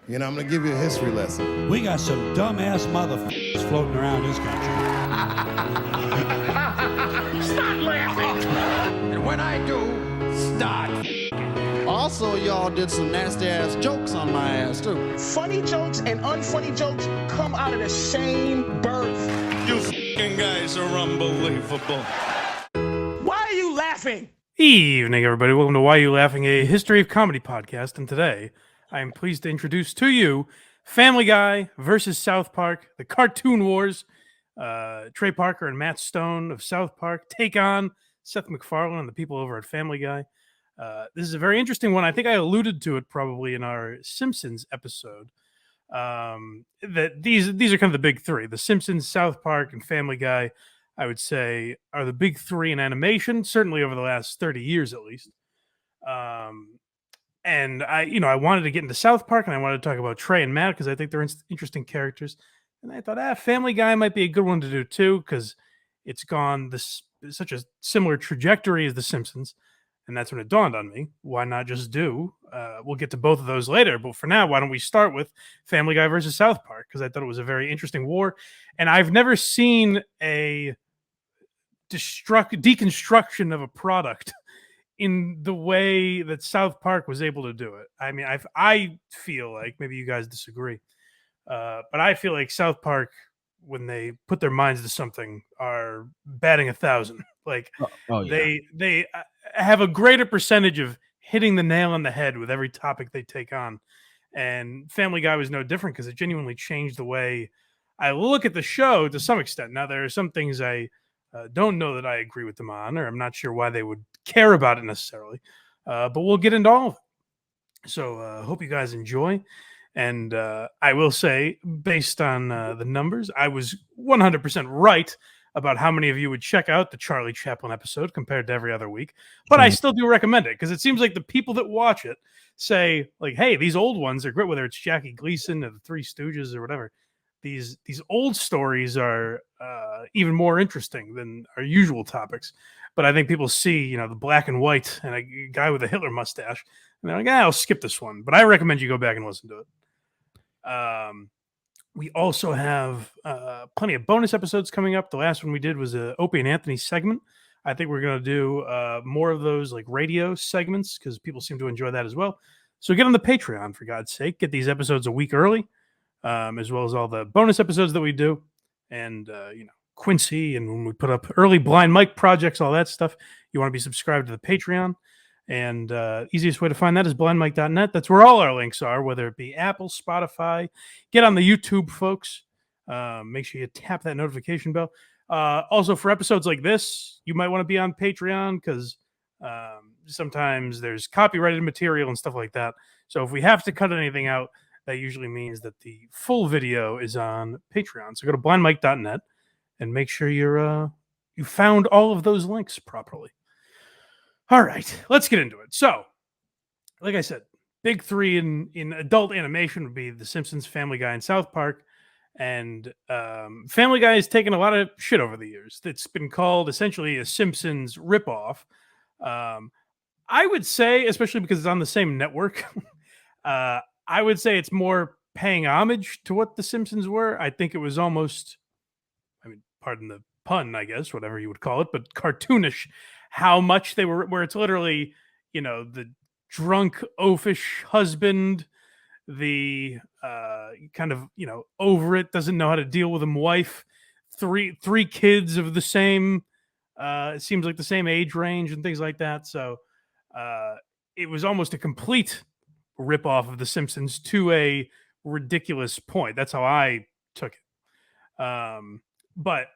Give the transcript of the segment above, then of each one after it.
You know, I'm going to give you a history lesson. We got some dumbass motherfuckers floating around this country. Stop laughing! And when I do, start. Also, y'all did some nasty ass jokes on my ass too. Funny jokes and unfunny jokes come out of the same birth. You fucking guys are unbelievable. Why are you laughing? Evening, everybody. Welcome to Why You Laughing, a history of comedy podcast. And today, I am pleased to introduce to you Family Guy versus South Park, the Cartoon Wars. Trey Parker and Matt Stone of South Park take on Seth MacFarlane and the people over at Family Guy. This is a very interesting one. I think I alluded to it probably in our Simpsons episode. That these are kind of the big three. The Simpsons, South Park, and Family Guy, I would say, are the big three in animation, certainly over the last 30 years at least. And I wanted to get into South Park, and I wanted to talk about Trey and Matt because I think they're interesting characters. And I thought, Family Guy might be a good one to do too because it's gone such a similar trajectory as The Simpsons. And that's when it dawned on me, why not just do? We'll get to both of those later, but for now, why don't we start with Family Guy versus South Park? Because I thought it was a very interesting war, and I've never seen a deconstruction of a product in the way that South Park was able to do it. I mean, I feel like, maybe you guys disagree, but I feel like South Park, when they put their minds to something, are batting 1,000. Like they have a greater percentage of hitting the nail on the head with every topic they take on. And Family Guy was no different because it genuinely changed the way I look at the show to some extent. Now, there are some things I don't know that I agree with them on, or I'm not sure why they would care about it necessarily. But we'll get into all of it. So hope you guys enjoy. And I will say, based on the numbers, I was 100% right about how many of you would check out the Charlie Chaplin episode compared to every other week. But I still do recommend it because it seems like the people that watch it say, like, hey, these old ones are great, whether it's Jackie Gleason or the Three Stooges or whatever. These old stories are even more interesting than our usual topics. But I think people see, the black and white and a guy with a Hitler mustache, and they're like, I'll skip this one. But I recommend you go back and listen to it. We also have plenty of bonus episodes coming up. The last one we did was a Opie and Anthony segment. I think we're going to do more of those like radio segments because people seem to enjoy that as well. So get on the Patreon, for God's sake. Get these episodes a week early, as well as all the bonus episodes that we do. And, Quincy, and when we put up early blind mic projects, all that stuff, you want to be subscribed to the Patreon. And easiest way to find that is blindmike.net. That's where all our links are, whether it be Apple, Spotify. Get on the YouTube, folks. Make sure you tap that notification bell. Also, for episodes like this, you might want to be on Patreon because sometimes there's copyrighted material and stuff like that. So if we have to cut anything out, that usually means that the full video is on Patreon. So go to blindmike.net and make sure you found all of those links properly. All right, let's get into it. So, like I said, big three in adult animation would be The Simpsons, Family Guy, and South Park. And Family Guy has taken a lot of shit over the years. It's been called essentially a Simpsons ripoff. I would say, especially because it's on the same network, I would say it's more paying homage to what The Simpsons were. I think it was almost, pardon the pun, I guess, whatever you would call it, but cartoonish. How much they were, where it's literally, the drunk, oafish husband, the kind of, over it, doesn't know how to deal with him wife, three kids of the same, it seems like the same age range and things like that. So it was almost a complete ripoff of The Simpsons to a ridiculous point. That's how I took it. But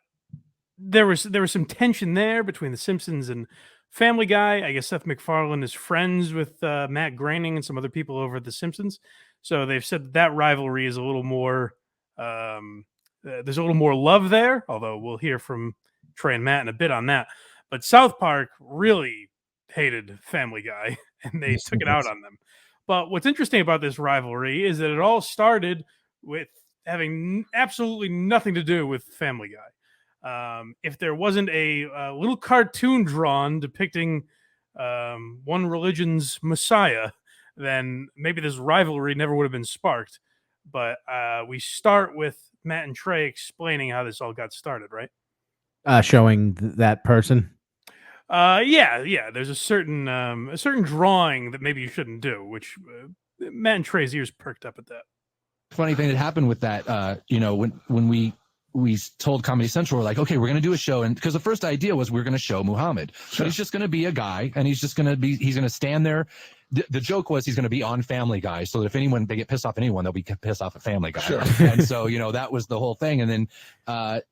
there was some tension there between The Simpsons and Family Guy. I guess Seth MacFarlane is friends with Matt Groening and some other people over at The Simpsons. So they've said that rivalry is a little more, there's a little more love there, although we'll hear from Trey and Matt in a bit on that. But South Park really hated Family Guy, and they took it out on them. But what's interesting about this rivalry is that it all started with having absolutely nothing to do with Family Guy. If there wasn't a little cartoon drawn depicting one religion's Messiah, then maybe this rivalry never would have been sparked. But we start with Matt and Trey explaining how this all got started, right? Showing that person. Yeah. There's a certain drawing that maybe you shouldn't do, which Matt and Trey's ears perked up at that. Funny thing that happened with that, when we told Comedy Central, we're like, okay, we're going to do a show. And because the first idea was we're going to show Muhammad, but he's just going to be a guy and he's going to stand there. The joke was he's going to be on Family Guy, so that if they get pissed off at anyone, they'll be pissed off at Family Guy. Sure. And so, that was the whole thing. And then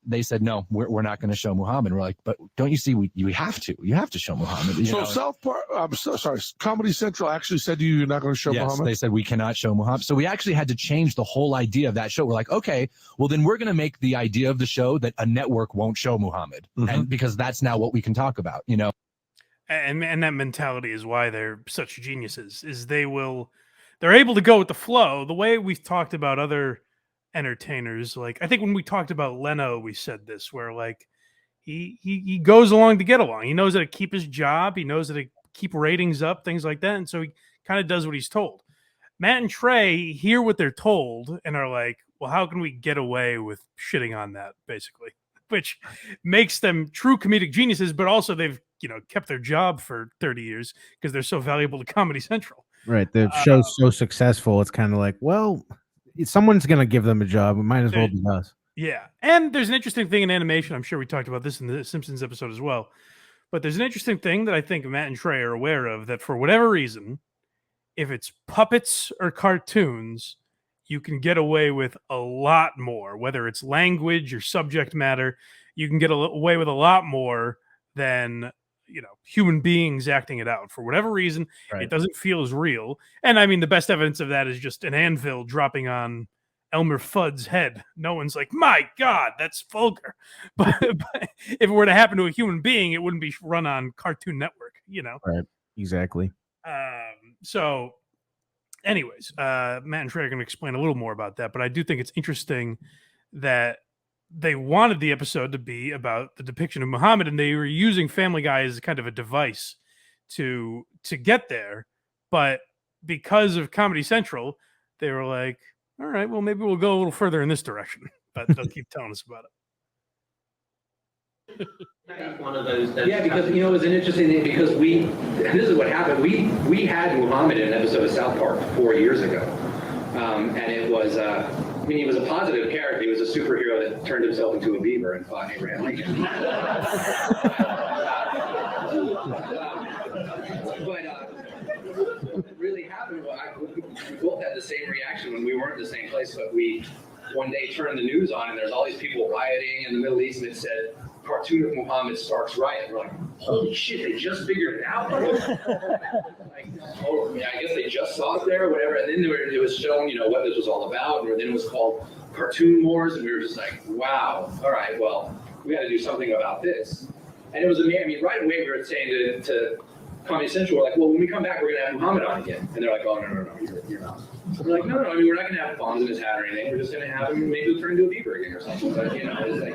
they said, no, we're not going to show Muhammad. We're like, but don't you see, you have to show Muhammad. So South Park, I'm so sorry, Comedy Central actually said to you, you're not going to show Muhammad? Yes, they said we cannot show Muhammad. So we actually had to change the whole idea of that show. We're like, okay, well then we're going to make the idea of the show that a network won't show Muhammad. And because that's now what we can talk about, And that mentality is why they're such geniuses. Is they're able to go with the flow. The way we've talked about other entertainers, like I think when we talked about Leno, we said this, where like he goes along to get along. He knows how to keep his job. He knows how to keep ratings up, things like that. And so he kind of does what he's told. Matt and Trey hear what they're told and are like, well, how can we get away with shitting on that, basically? Which makes them true comedic geniuses, but also they've kept their job for 30 years because they're so valuable to Comedy Central. Right. The show's so successful. It's kind of like, well, someone's going to give them a job. It might as well be us. Yeah. And there's an interesting thing in animation. I'm sure we talked about this in the Simpsons episode as well. But there's an interesting thing that I think Matt and Trey are aware of, that for whatever reason, if it's puppets or cartoons, you can get away with a lot more, whether it's language or subject matter. You can get away with a lot more than human beings acting it out. For whatever reason, It doesn't feel as real. And I mean, the best evidence of that is just an anvil dropping on Elmer Fudd's head. No one's like, my God, that's vulgar. But if it were to happen to a human being, it wouldn't be run on Cartoon Network, Right. Exactly. So anyways, Matt and Trey are going to explain a little more about that, but I do think it's interesting that they wanted the episode to be about the depiction of Muhammad, and they were using Family Guy as kind of a device to get there. But because of Comedy Central, they were like, all right, well, maybe we'll go a little further in this direction, but they'll keep telling us about it. One of those. Yeah, because it was an interesting thing, because this is what happened. We had Muhammad in an episode of South Park 4 years ago, and it was. He was a positive character. He was a superhero that turned himself into a beaver and fought Abraham Lincoln. What really happened was we both had the same reaction when we weren't in the same place, but we one day turned the news on and there's all these people rioting in the Middle East, and it said, "Cartoon of Muhammad sparks riot." We're like, holy shit, they just figured it out? I guess they just saw it there or whatever. And then it was shown, what this was all about. And then it was called Cartoon Wars. And we were just like, wow, all right, well, we got to do something about this. And it was amazing. Right away we were saying to Comedy Central, we're like, well, when we come back, we're going to have Muhammad on again. And they're like, oh, no, you're not. We're like, no, we're not going to have Fonz in his hat or anything. We're just going to have him maybe turn into a beaver again or something. But, it's like,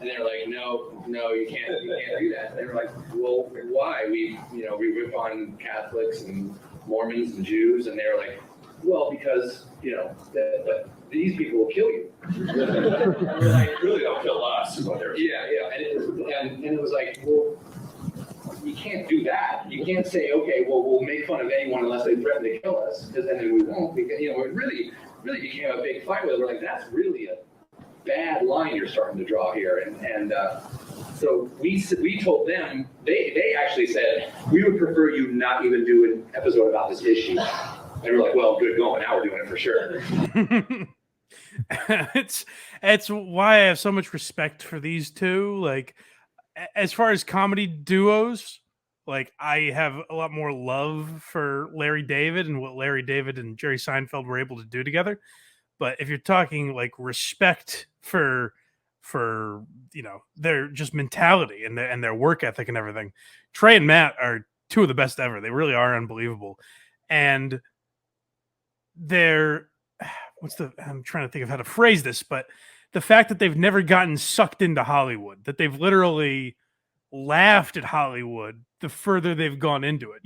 and they're like, no, you can't do that. And they were like, well, why? We rip on Catholics and Mormons and Jews, and they're like, well, because, but these people will kill you. We're like, really, they'll kill us. Yeah. And it was like, well, you can't do that. You can't say, okay, well, we'll make fun of anyone unless they threaten to kill us, because then we won't. Because, it really became a big fight with it. We're like, that's really a bad line you're starting to draw here. And so we told them, they actually said, we would prefer you not even do an episode about this issue. And we're like, well, good going. Now we're doing it for sure. It's why I have so much respect for these two. Like, as far as comedy duos, like, I have a lot more love for Larry David and what Larry David and Jerry Seinfeld were able to do together. But if you're talking like respect for their just mentality and their work ethic and everything, Trey and Matt are two of the best ever. They really are unbelievable. And I'm trying to think of how to phrase this, but the fact that they've never gotten sucked into Hollywood, that they've literally laughed at Hollywood the further they've gone into it.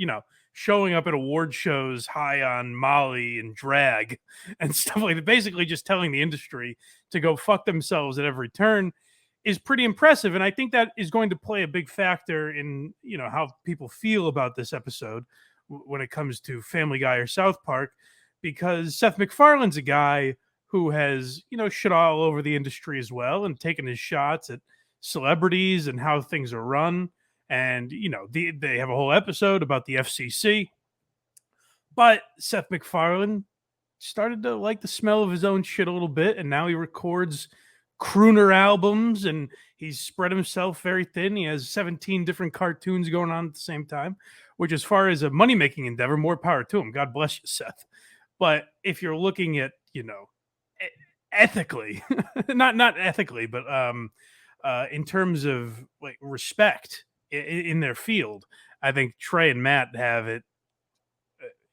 showing up at award shows high on Molly and drag and stuff like that, basically just telling the industry to go fuck themselves at every turn, is pretty impressive. And I think that is going to play a big factor in, you know, how people feel about this episode when it comes to Family Guy or South Park, because Seth MacFarlane's a guy who has, you know, shit all over the industry as well and taken his shots at celebrities and how things are run. And, you know, they have a whole episode about the FCC. But Seth MacFarlane started to like the smell of his own shit a little bit, and now he records crooner albums, and he's spread himself very thin. He has 17 different cartoons going on at the same time, which, as far as a money-making endeavor, more power to him. God bless you, Seth. But if you're looking at, you know, ethically, not ethically, but in terms of like respect in their field, I think Trey and Matt have it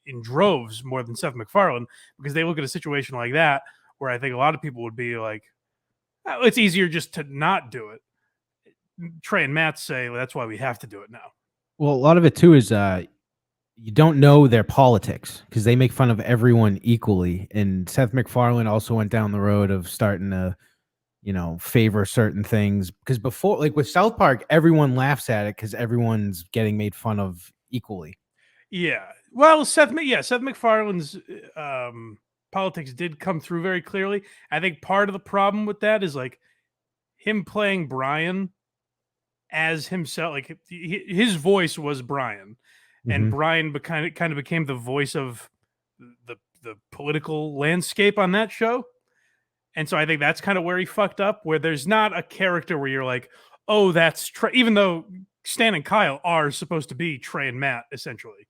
in droves more than Seth MacFarlane, because they look at a situation like that where I think a lot of people would be like, oh, it's easier just to not do it. Trey and Matt say, well, that's why we have to do it now. Well, a lot of it too is you don't know their politics because they make fun of everyone equally. And Seth MacFarlane also went down the road of starting to, you know, favor certain things, because before, like with South Park, everyone laughs at it because everyone's getting made fun of equally. Yeah. Well, Seth MacFarlane's politics did come through very clearly. I think part of the problem with that is like him playing Brian as himself. Like his voice was Brian, and Brian kind of became the voice of the political landscape on that show. And so I think that's kind of where he fucked up, where there's not a character where you're like, oh, that's Trey, even though Stan and Kyle are supposed to be Trey and Matt, essentially.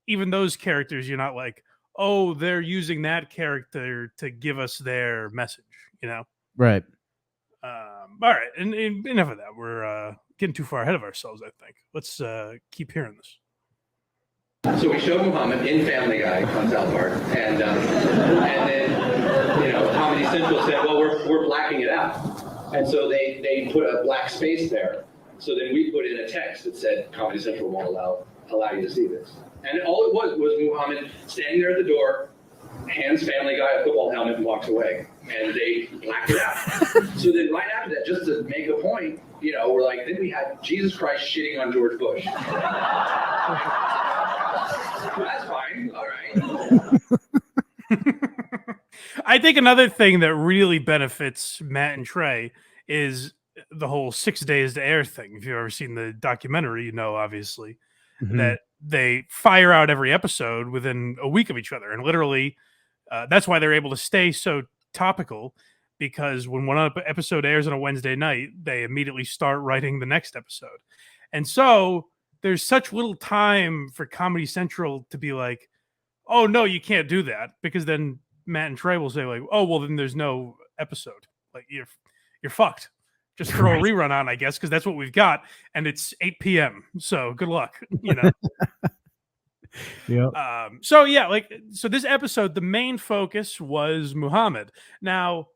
Even those characters, you're not like, oh, they're using that character to give us their message, you know? Right. All right. And enough of that. We're getting too far ahead of ourselves, I think. Let's keep hearing this. So we showed Muhammad in Family Guy on South Park, and then, you know, Comedy Central said, well, we're blacking it out. And so they put a black space there. So then we put in a text that said, Comedy Central won't allow you to see this. And all it was Muhammad standing there at the door, hands Family Guy a football helmet, and walks away. And they blacked it out. So then right after that, just to make a point, you know, we're like, then we had Jesus Christ shitting on George Bush. That's fine. All right. I think another thing that really benefits Matt and Trey is the whole 6 days to air thing. If you've ever seen the documentary, you know, obviously, that they fire out every episode within a week of each other. And literally, that's why they're able to stay so topical, because when one episode airs on a Wednesday night, they immediately start writing the next episode. And so there's such little time for Comedy Central to be like, oh, no, you can't do that, because then Matt and Trey will say like, oh, well, then there's no episode. Like you're fucked. Just throw a rerun on, I guess, because that's what we've got, and it's 8 p.m. So good luck, you know. Yeah. So this episode, the main focus was Muhammad. Now,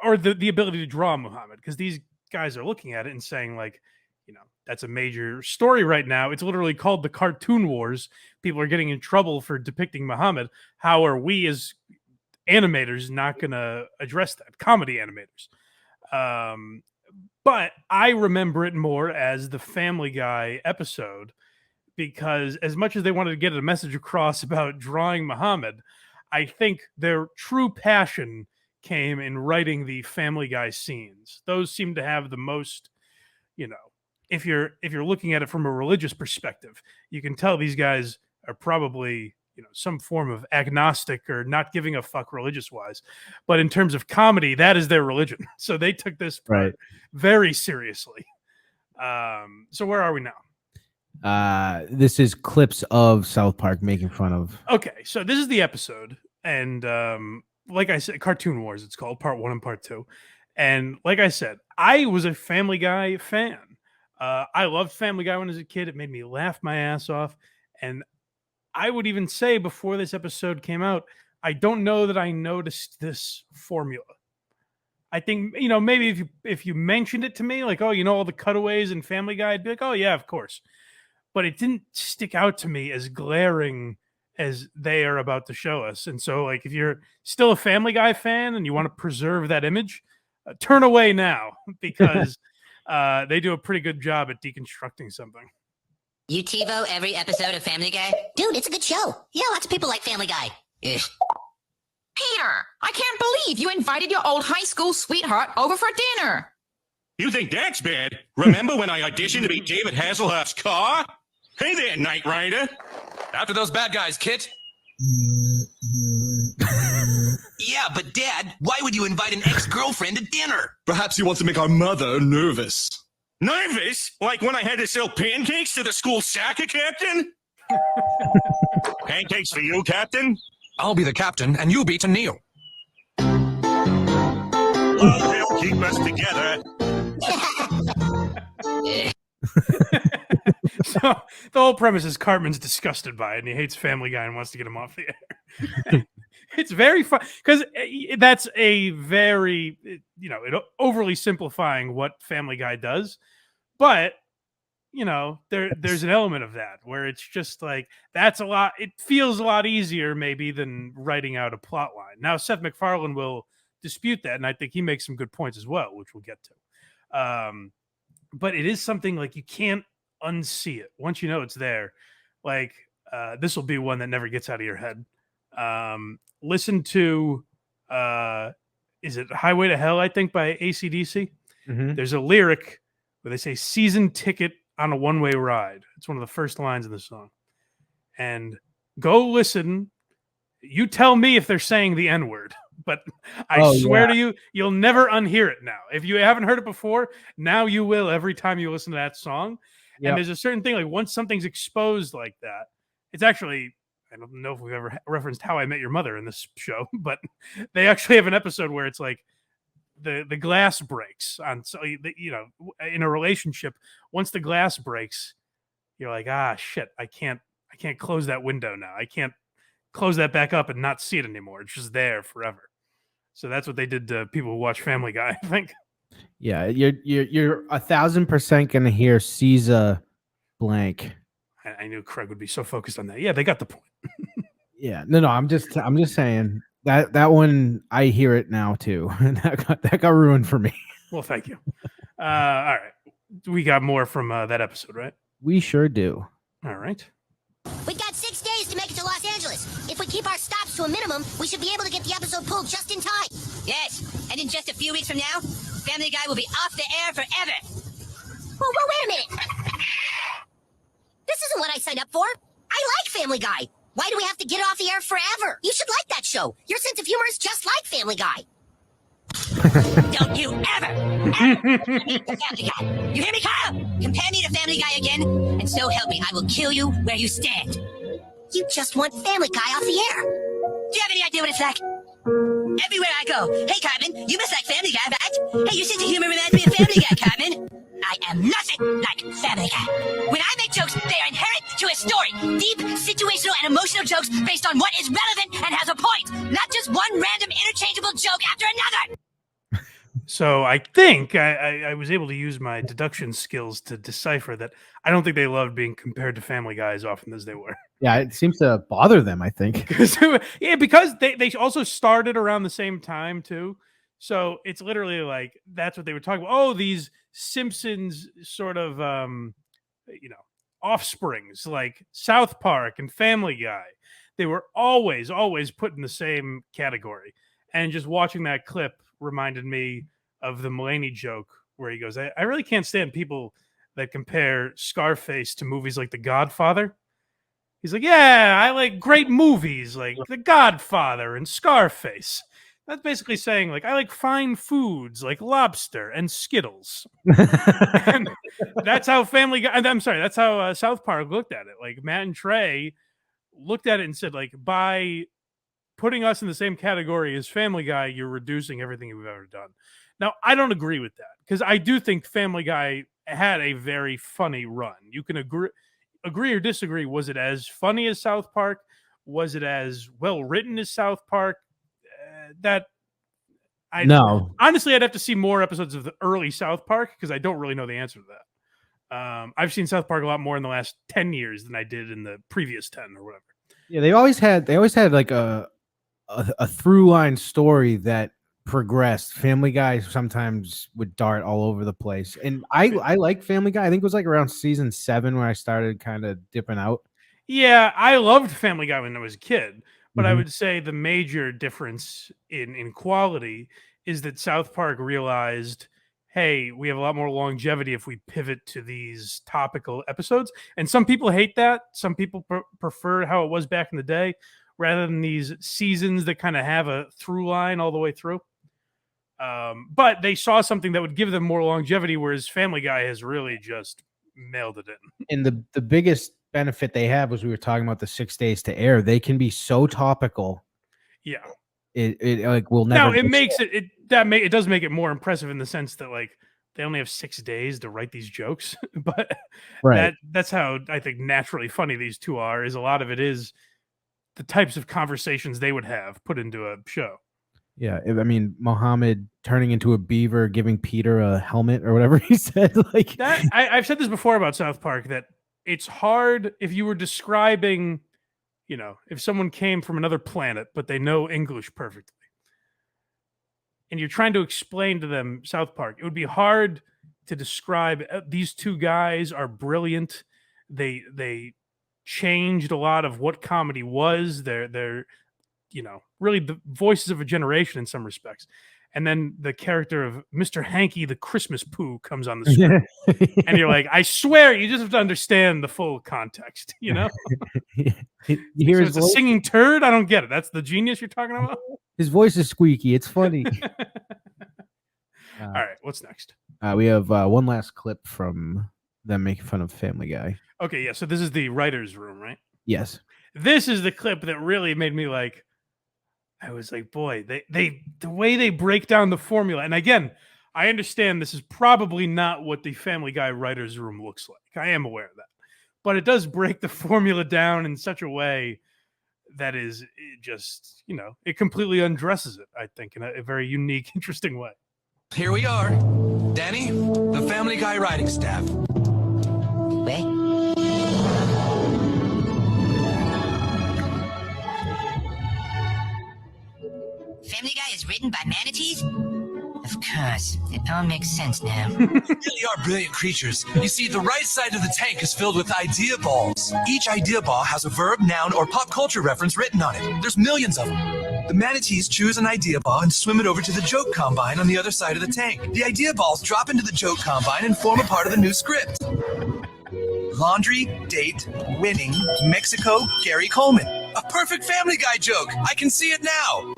or the ability to draw Muhammad, because these guys are looking at it and saying like, you know, that's a major story right now. It's literally called the Cartoon Wars. People are getting in trouble for depicting Muhammad. How are we as animators not going to address that? Comedy animators. But I remember it more as the Family Guy episode, because as much as they wanted to get a message across about drawing Muhammad, I think their true passion came in writing the Family Guy scenes. Those seem to have the most, you know, if you're looking at it from a religious perspective, you can tell these guys are probably, you know, some form of agnostic or not giving a fuck religious wise. But in terms of comedy, that is their religion. So they took this part very seriously. So where are we now? This is clips of South Park making fun of. Okay, so this is the episode, and like I said, Cartoon Wars, it's called, part 1 and part 2. And like I said, I was a Family Guy fan. I loved Family Guy when I was a kid. It made me laugh my ass off. And I would even say before this episode came out, I don't know that I noticed this formula. I think, you know, maybe if you mentioned it to me, like, oh, you know, all the cutaways in Family Guy, I'd be like, oh yeah, of course. but it didn't stick out to me as glaring as they are about to show us. And so, like, if you're still a Family Guy fan and you want to preserve that image, turn away now because they do a pretty good job at deconstructing something. You TiVo every episode of Family Guy? Dude, it's a good show. Yeah, lots of people like Family Guy. Ugh. Peter, I can't believe you invited your old high school sweetheart over for dinner. You think that's bad? Remember when I auditioned to be David Hasselhoff's car? Hey there, Knight Rider. After those bad guys, Kit. Yeah, but Dad, why would you invite an ex-girlfriend to dinner? Perhaps he wants to make our mother nervous. Nervous? Like when I had to sell pancakes to the school soccer captain? Pancakes for you, Captain? I'll be the captain, and you be to Neil. Love will keep us together. So the whole premise is Cartman's disgusted by it and he hates Family Guy and wants to get him off the air. It's very fun because that's a very, overly simplifying what Family Guy does. But, there's an element of that where it's just like, that's a lot. It feels a lot easier maybe than writing out a plot line. Now, Seth MacFarlane will dispute that. And I think he makes some good points as well, which we'll get to. But it is something like you can't unsee it once you know it's there. Like this will be one that never gets out of your head. Listen to is it Highway to Hell, I think, by AC/DC? Mm-hmm. There's a lyric where they say season ticket on a one-way ride. It's one of the first lines in the song. And go listen. You tell me if they're saying the N-word. But I swear to you, you'll never unhear it now. If you haven't heard it before, now you will every time you listen to that song. Yep. And there's a certain thing, like once something's exposed like that, it's actually, I don't know if we've ever referenced How I Met Your Mother in this show, but they actually have an episode where it's like the glass breaks on, so in a relationship, once the glass breaks, you're like, shit, I can't close that window now. I can't close that back up and not see it anymore. It's just there forever. So that's what they did to people who watch Family Guy, I think. Yeah, you're 1,000% gonna hear Caesar blank. I knew Craig would be so focused on that. Yeah, they got the point. Yeah, no, I'm just saying that one I hear it now too. that got ruined for me. Well, thank you. All right, we got more from that episode, right? We sure do. All right. We got 6 days to make it to Los Angeles. If we keep our stops to a minimum, we should be able to get the episode pulled just in time. Yes, and in just a few weeks from now, Family Guy will be off the air forever. Well, wait a minute. This isn't what I signed up for. I like Family Guy. Why do we have to get it off the air forever? You should like that show. Your sense of humor is just like Family Guy. Don't you ever compare me to Family Guy. You hear me, Kyle? Compare me to Family Guy again, and so help me, I will kill you where you stand. You just want Family Guy off the air. Do you have any idea what it's like? Everywhere I go, hey, Cartman, you must like Family Guy, right? Hey, your sense of humor reminds me of Family Guy, Cartman. I am nothing like Family Guy. When I make jokes, they are inherent to a story. Deep, situational, and emotional jokes based on what is relevant and has a point. Not just one random interchangeable joke after another. So I think I was able to use my deduction skills to decipher that I don't think they loved being compared to Family Guy as often as they were. Yeah, it seems to bother them, I think. because they also started around the same time too. So it's literally like that's what they were talking about. Oh, these Simpsons sort of offsprings like South Park and Family Guy. They were always put in the same category. And just watching that clip reminded me of the Mulaney joke where he goes, I really can't stand people that compare Scarface to movies like The Godfather. He's like, yeah, I like great movies like The Godfather and Scarface. That's basically saying, like, I like fine foods like lobster and Skittles. And that's how Family Guy, I'm sorry, that's how South Park looked at it. Like, Matt and Trey looked at it and said, like, by putting us in the same category as Family Guy, you're reducing everything we've ever done. Now, I don't agree with that because I do think Family Guy had a very funny run. You can agree or disagree. Was it as funny as South Park? Was it as well written as South Park? No. Honestly, I'd have to see more episodes of the early South Park because I don't really know the answer to that. I've seen South Park a lot more in the last 10 years than I did in the previous 10 or whatever. Yeah, they always had like a through line story that progressed. Family Guy sometimes would dart all over the place, and I like Family Guy. I think it was like around season 7 where I started kind of dipping out. Yeah, I loved Family Guy when I was a kid, but I Mhm. would say the major difference in quality is that South Park realized, hey, we have a lot more longevity if we pivot to these topical episodes. And some people hate that. Some people prefer how it was back in the day rather than these seasons that kind of have a through line all the way through. But they saw something that would give them more longevity, whereas Family Guy has really just mailed it in. And the biggest benefit they have was we were talking about the 6 days to air. They can be so topical. Yeah. It like will never. Now it makes it does make it more impressive in the sense that like they only have 6 days to write these jokes, but Right. that's how I think naturally funny these two are. Is a lot of it is the types of conversations they would have put into a show. Yeah, I mean, Mohammed turning into a beaver, giving Peter a helmet or whatever he said. Like That I've said this before about South Park that it's hard if you were describing, if someone came from another planet but they know English perfectly, and you're trying to explain to them South Park, it would be hard to describe. These two guys are brilliant. They changed a lot of what comedy was. They're really the voices of a generation in some respects. And then the character of Mr. Hanky the Christmas Poo comes on the screen. And you're like, I swear, you just have to understand the full context, you So hear his it's a voice? singing turd? I don't get it. That's the genius you're talking about? His voice is squeaky. It's funny. All right, what's next? We have one last clip from them making fun of Family Guy. Okay, yeah, so this is the writer's room, right? Yes. This is the clip that really made me like, I was like, boy, they the way they break down the formula. And again, I understand this is probably not what the Family Guy writer's room looks like. I am aware of that. But it does break the formula down in such a way that is just, it completely undresses it, I think, in a very unique, interesting way. Here we are. Danny, the Family Guy writing staff. Family Guy is written by manatees? Of course. It all makes sense now. Really are brilliant creatures. You see, the right side of the tank is filled with idea balls. Each idea ball has a verb, noun, or pop culture reference written on it. There's millions of them. The manatees choose an idea ball and swim it over to the joke combine on the other side of the tank. The idea balls drop into the joke combine and form a part of the new script. Laundry, date, winning, Mexico, Gary Coleman. A perfect Family Guy joke. I can see it now.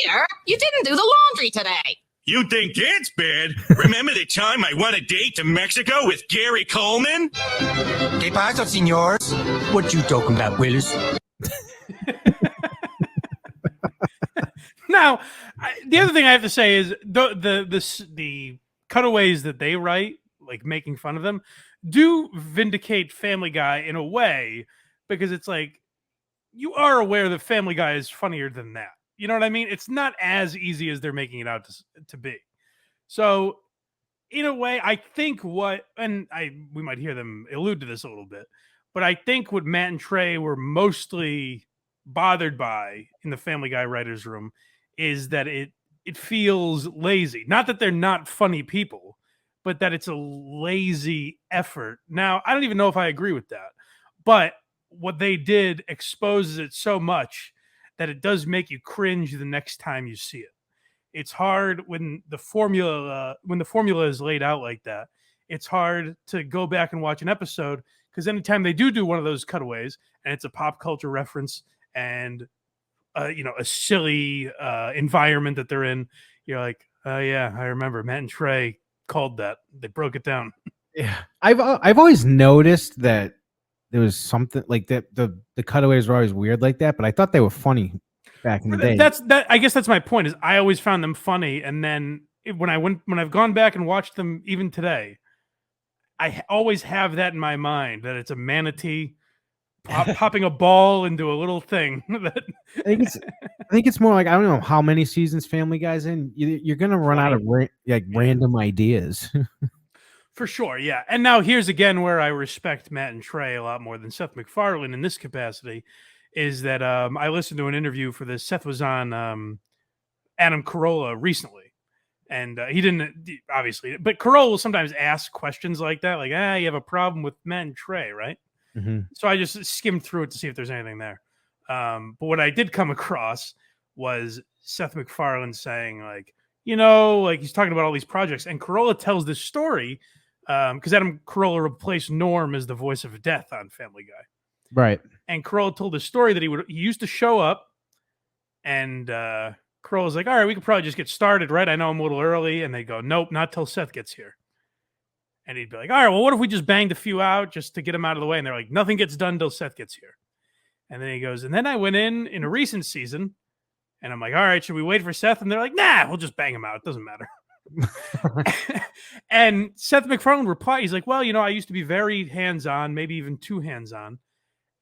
Here, you didn't do the laundry today. You think that's bad? Remember the time I won a date to Mexico with Gary Coleman? ¿Qué pasa, señores? What you talking about, Willis? Now, the other thing I have to say is the cutaways that they write, like making fun of them, do vindicate Family Guy in a way, because it's like you are aware that Family Guy is funnier than that. You know what I mean? It's not as easy as they're making it out to be. So, in a way, I think we might hear them allude to this a little bit, but I think what Matt and Trey were mostly bothered by in the Family Guy writer's room is that it feels lazy. Not that they're not funny people, but that it's a lazy effort. Now, I don't even know if I agree with that, but what they did exposes it so much that it does make you cringe the next time you see it. It's hard when the formula is laid out like that. It's hard to go back and watch an episode, because anytime they do one of those cutaways and it's a pop culture reference and a silly environment that they're in, you're like, oh yeah, I remember Matt and Trey called that. They broke it down. Yeah, I've always noticed that there was something like that. The cutaways were always weird like that, but I thought they were funny back in the day. I guess that's my point. Is I always found them funny, and then when I've gone back and watched them even today, I always have that in my mind that it's a manatee popping a ball into a little thing. I think it's more like, I don't know how many seasons Family Guy's in. You're gonna run out of random ideas. For sure, yeah. And now here's again where I respect Matt and Trey a lot more than Seth MacFarlane in this capacity, is that I listened to an interview for this. Seth was on Adam Carolla recently, and he didn't obviously, but Carolla will sometimes ask questions like that, like, you have a problem with Matt and Trey, right? So I just skimmed through it to see if there's anything there. But what I did come across was Seth MacFarlane saying, like, like he's talking about all these projects, and Carolla tells this story because Adam Carolla replaced Norm as the voice of death on Family Guy. Right. And Carolla told this story that he used to show up, and Carolla's like, all right, we could probably just get started, right? I know I'm a little early. And they go, nope, not till Seth gets here. And he'd be like, all right, well, what if we just banged a few out just to get him out of the way? And they're like, nothing gets done till Seth gets here. And then he goes, and then I went in a recent season, and I'm like, all right, should we wait for Seth? And they're like, nah, we'll just bang him out. It doesn't matter. And Seth MacFarlane replied, he's like, well, I used to be very hands-on, maybe even too hands-on.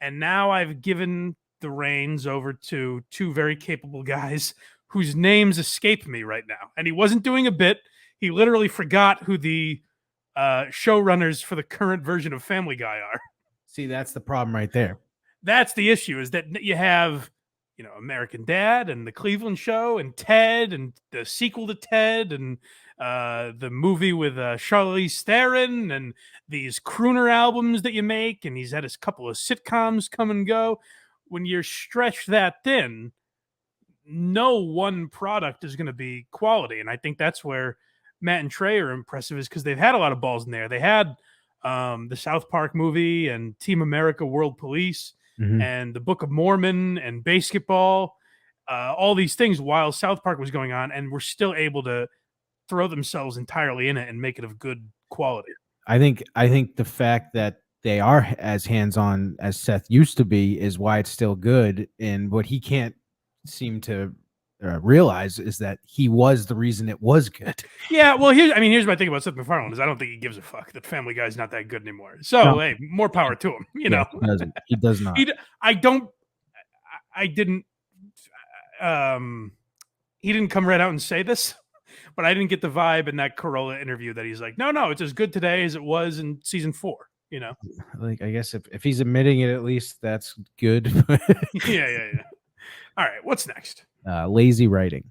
And now I've given the reins over to two very capable guys whose names escape me right now. And he wasn't doing a bit. He literally forgot who the showrunners for the current version of Family Guy are. See, that's the problem right there. That's the issue, is that you have, American Dad and the Cleveland Show and Ted and the sequel to Ted and the movie with Charlize Theron and these crooner albums that you make. And he's had a couple of sitcoms come and go. When you're stretched that thin, no one product is going to be quality. And I think that's where Matt and Trey are impressive, is because they've had a lot of balls in there. They had the South Park movie and Team America World Police and the Book of Mormon and basketball, all these things while South Park was going on, and were still able to throw themselves entirely in it and make it of good quality. I think the fact that they are as hands-on as Seth used to be is why it's still good. And what he can't seem to realize is that he was the reason it was good. Yeah, well, here's my thing about Seth MacFarlane is I don't think he gives a fuck that Family Guy's not that good anymore. So, hey, more power to him. He does not. He didn't come right out and say this, but I didn't get the vibe in that Carolla interview that he's like, no, it's as good today as it was in season 4. Like, I guess if he's admitting it, at least that's good. Yeah. All right, what's next? Lazy writing.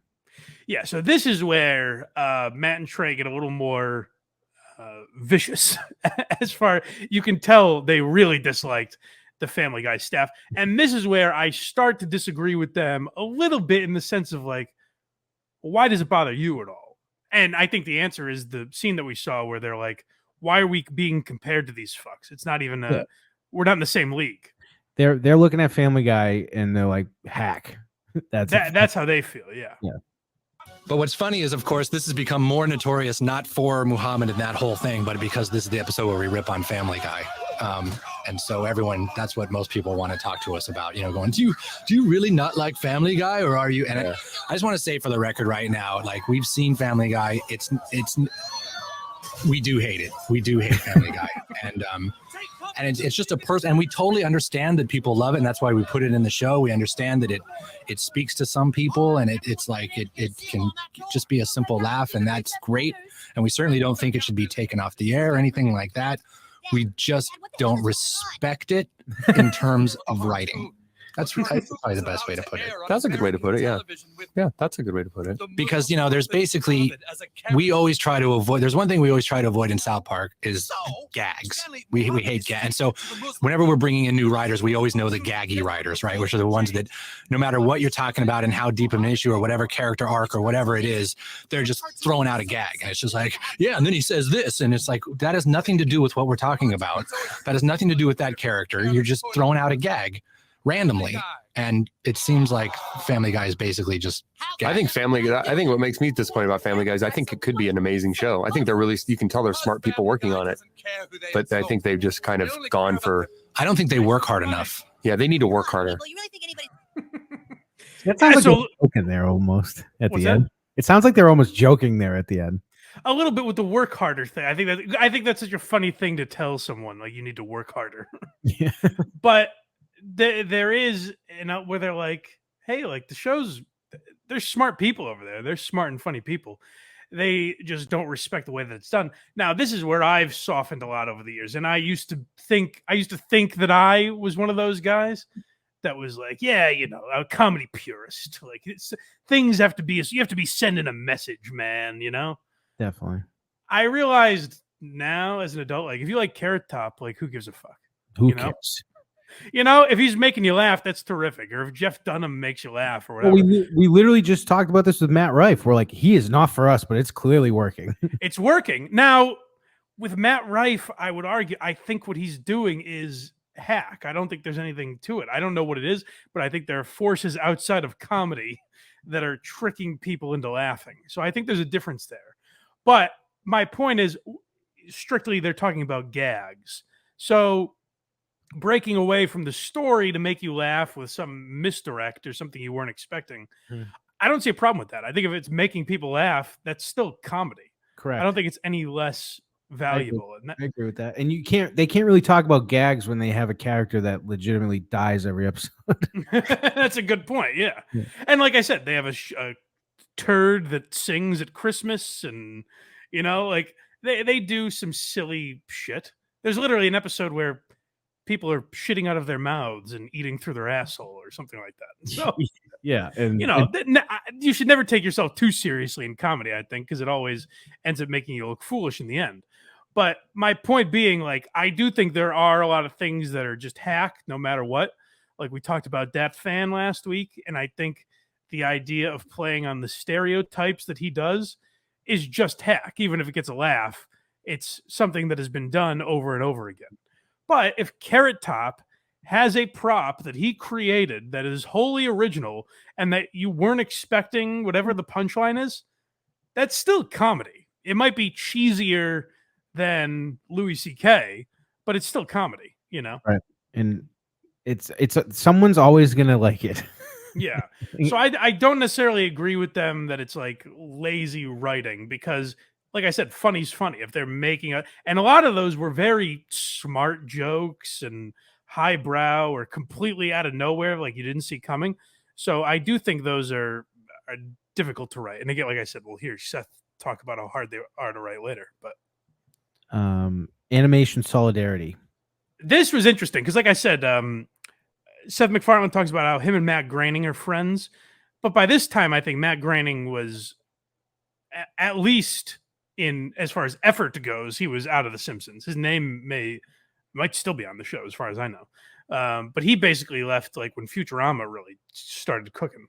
Yeah, so this is where Matt and Trey get a little more vicious. As far you can tell, they really disliked the Family Guy staff. And this is where I start to disagree with them a little bit, in the sense of like, why does it bother you at all? And I think the answer is the scene that we saw where they're like, why are we being compared to these fucks? It's not even we're not in the same league. They're looking at Family Guy and they're like, hack. That's how they feel. Yeah. But what's funny is, of course, this has become more notorious, not for Muhammad and that whole thing, but because this is the episode where we rip on Family Guy. And so that's what most people want to talk to us about, going, do you really not like Family Guy, or are you? And I just want to say for the record right now, like, we've seen Family Guy. We do hate it. We do hate Family Guy. And it's just a person, and we totally understand that people love it, and that's why we put it in the show. We understand that it speaks to some people, and it's like it can just be a simple laugh, and that's great. And we certainly don't think it should be taken off the air or anything like that. We just don't respect it in terms of writing. That's probably the best way to put it. That's a good way to put it. Yeah. Yeah, that's a good way to put it. Because, there's basically, we always try to avoid, there's one thing we always try to avoid in South Park is gags. We hate gags. And so whenever we're bringing in new writers, we always know the gaggy writers, right? Which are the ones that no matter what you're talking about and how deep of an issue or whatever character arc or whatever it is, they're just throwing out a gag. And it's just like, yeah, and then he says this. And it's like, that has nothing to do with what we're talking about. That has nothing to do with that character. You're just throwing out a gag randomly, and it seems like Family Guy is basically just I think what makes me disappointed about Family Guy is I think it could be an amazing show. I think you can tell they're smart people working on it, but I think they've just kind of gone for, I don't think they work hard enough. Yeah, they need to work harder. That sounds like they're joking there almost at the end. It sounds like they're almost joking there at the end. A little bit with the work harder thing. I think that's such a funny thing to tell someone, like, you need to work harder. Yeah. But there is, where they're like, hey, like, the show's, there's smart people over there. They're smart and funny people. They just don't respect the way that it's done. Now, this is where I've softened a lot over the years, and I used to think that I was one of those guys that was like, yeah, you know, a comedy purist. Like, things have to be, you have to be sending a message, man. You know, Definitely. I realized now as an adult, like, if you like Carrot Top, like, who gives a fuck? Who You know? cares? You know, if he's making you laugh, that's terrific. Or if Jeff Dunham makes you laugh, or whatever. Well, we literally just talked about this with Matt Rife. We're like, he is not for us, but it's clearly working. It's working. Now, with Matt Rife, I would argue, I think what he's doing is hack. I don't think there's anything to it. I don't know what it is, but I think there are forces outside of comedy that are tricking people into laughing. So I think there's a difference there. But my point is, strictly, they're talking about gags. So breaking away from the story to make you laugh with some misdirect or something you weren't expecting, I don't see a problem with that. I think if it's making people laugh, that's still comedy. Correct. I don't think it's any less valuable. I agree with that. And they can't really talk about gags when they have a character that legitimately dies every episode. That's a good point. Yeah. And like I said, they have a turd that sings at Christmas, and you know, like they do some silly shit. There's literally an episode where people are shitting out of their mouths and eating through their asshole or something like that. So yeah, and you know, you should never take yourself too seriously in comedy, I think, because it always ends up making you look foolish in the end. But my point being, like, I do think there are a lot of things that are just hack no matter what. Like we talked about Dat Fan last week, and I think the idea of playing on the stereotypes that he does is just hack. Even if it gets a laugh, it's something that has been done over and over again. But if Carrot Top has a prop that he created that is wholly original and that you weren't expecting, whatever the punchline is, that's still comedy. It might be cheesier than Louis C.K., but it's still comedy, you know? Right. And it's someone's always going to like it. Yeah. So I don't necessarily agree with them that it's like lazy writing, because like I said, funny's funny. If they're making and a lot of those were very smart jokes and highbrow or completely out of nowhere, like you didn't see coming. So I do think those are difficult to write. And again, like I said, we'll hear Seth talk about how hard they are to write later. But animation solidarity. This was interesting because, like I said, Seth MacFarlane talks about how him and Matt Groening are friends. But by this time, I think Matt Groening was at least, in as far as effort goes, he was out of The Simpsons. His name might still be on the show, as far as I know. But he basically left like when Futurama really started cooking.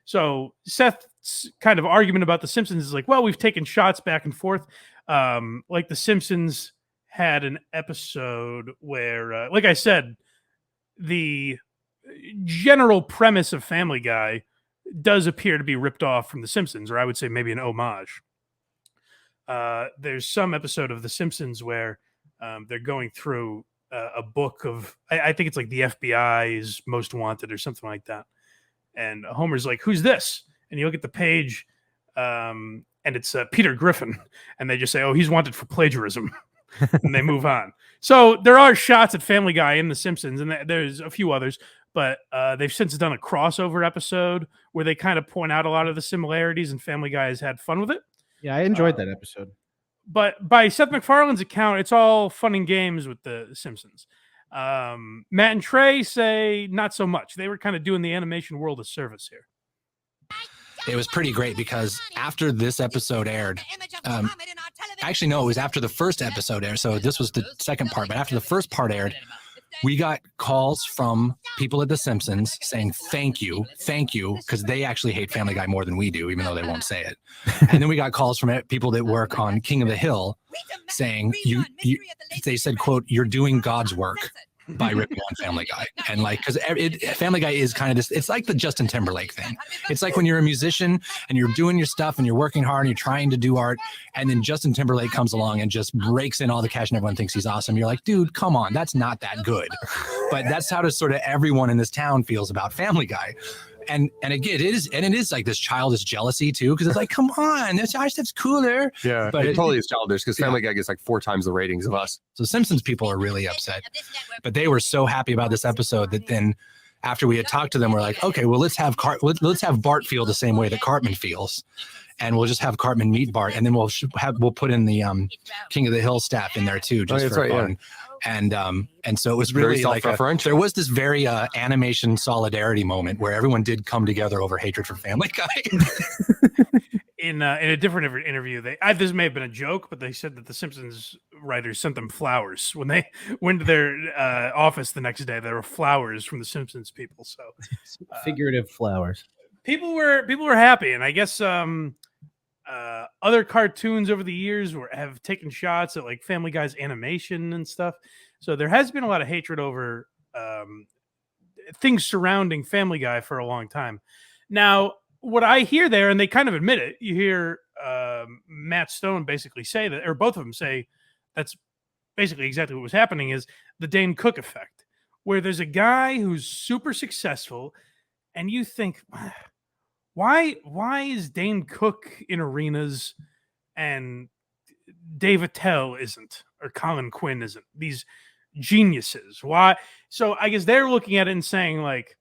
So Seth's kind of argument about The Simpsons is like, well, we've taken shots back and forth. Like The Simpsons had an episode where, like I said, the general premise of Family Guy does appear to be ripped off from The Simpsons, or I would say maybe an homage. There's some episode of The Simpsons where they're going through a book of, I think it's like the FBI's Most Wanted or something like that. And Homer's like, who's this? And you look at the page and it's Peter Griffin. And they just say, oh, he's wanted for plagiarism. And they move on. So there are shots at Family Guy in The Simpsons, and there's a few others, but they've since done a crossover episode where they kind of point out a lot of the similarities, and Family Guy has had fun with it. Yeah, I enjoyed that episode. But by Seth MacFarlane's account, it's all fun and games with The Simpsons. Matt and Trey say not so much. They were kind of doing the animation world a service here. It was pretty great because after this episode aired, actually, no, it was after the first episode aired. So this was the second part. But after the first part aired, we got calls from people at The Simpsons saying thank you, because they actually hate Family Guy more than we do, even though they won't say it. And then we got calls from people that work on King of the Hill saying, they said, quote, you're doing God's work by ripping on Family Guy. And like, because Family Guy is kind of this, it's like the Justin Timberlake thing. It's like when you're a musician and you're doing your stuff and you're working hard and you're trying to do art, and then Justin Timberlake comes along and just breaks in all the cash and everyone thinks he's awesome. You're like, dude, come on, that's not that good. But that's how sort of everyone in this town feels about Family Guy. And again, it is like this childish jealousy too, because it's like, come on, this stuff's cooler. Yeah, but it totally is childish because Family Guy gets like 4 times the ratings of us. So Simpsons people are really upset, but they were so happy about this episode that then after we had talked to them, we're like, okay, well, let's have Bart feel the same way that Cartman feels, and we'll just have Cartman meet Bart, and then we'll put in the King of the Hill staff in there too, just for fun. Yeah. And so it was really like there was this very animation solidarity moment where everyone did come together over hatred for Family Guy. In a different interview, this may have been a joke, but they said that the Simpsons writers sent them flowers when they went to their office the next day. There were flowers from the Simpsons people. So figurative flowers. People were happy, and I guess other cartoons over the years have taken shots at like Family Guy's animation and stuff. So there has been a lot of hatred over things surrounding Family Guy for a long time. Now, what I hear there, and they kind of admit it, you hear Matt Stone basically say that, or both of them say that's basically exactly what was happening, is the Dane Cook effect, where there's a guy who's super successful, and you think, why is Dane Cook in arenas and Dave Attell isn't, or Colin Quinn isn't? These geniuses. Why? So I guess they're looking at it and saying like,